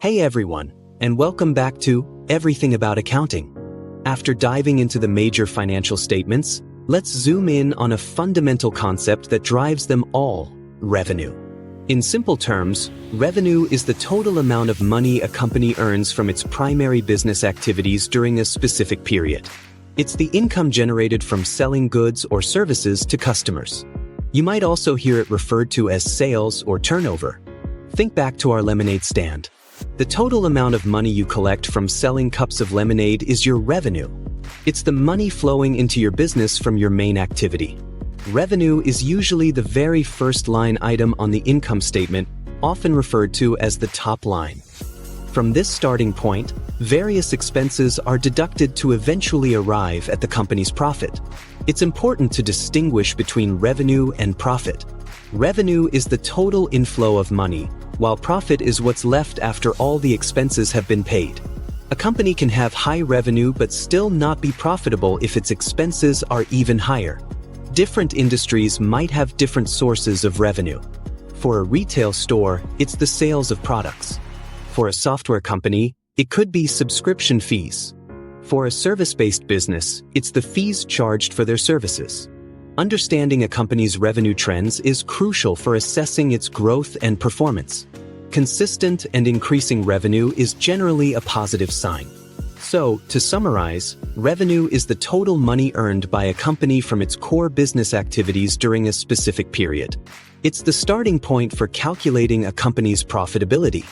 Hey everyone, and welcome back to Everything About Accounting. After diving into the major financial statements, let's zoom in on a fundamental concept that drives them all: revenue. In simple terms, revenue is the total amount of money a company earns from its primary business activities during a specific period. It's the income generated from selling goods or services to customers. You might also hear it referred to as sales or turnover. Think back to our lemonade stand. The total amount of money you collect from selling cups of lemonade is your revenue. It's the money flowing into your business from your main activity. Revenue is usually the very first line item on the income statement, often referred to as the top line. From this starting point, various expenses are deducted to eventually arrive at the company's profit. It's important to distinguish between revenue and profit. Revenue is the total inflow of money, while profit is what's left after all the expenses have been paid. A company can have high revenue but still not be profitable if its expenses are even higher. Different industries might have different sources of revenue. For a retail store, it's the sales of products. For a software company, it could be subscription fees. For a service-based business, it's the fees charged for their services. Understanding a company's revenue trends is crucial for assessing its growth and performance. Consistent and increasing revenue is generally a positive sign. So, to summarize, revenue is the total money earned by a company from its core business activities during a specific period. It's the starting point for calculating a company's profitability.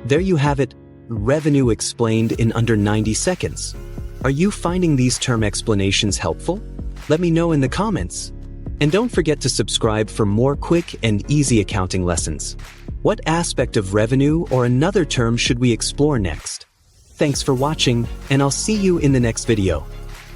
There you have it, revenue explained in under 90 seconds. Are you finding these term explanations helpful? Let me know in the comments. And don't forget to subscribe for more quick and easy accounting lessons. What aspect of revenue or another term should we explore next? Thanks for watching, and I'll see you in the next video.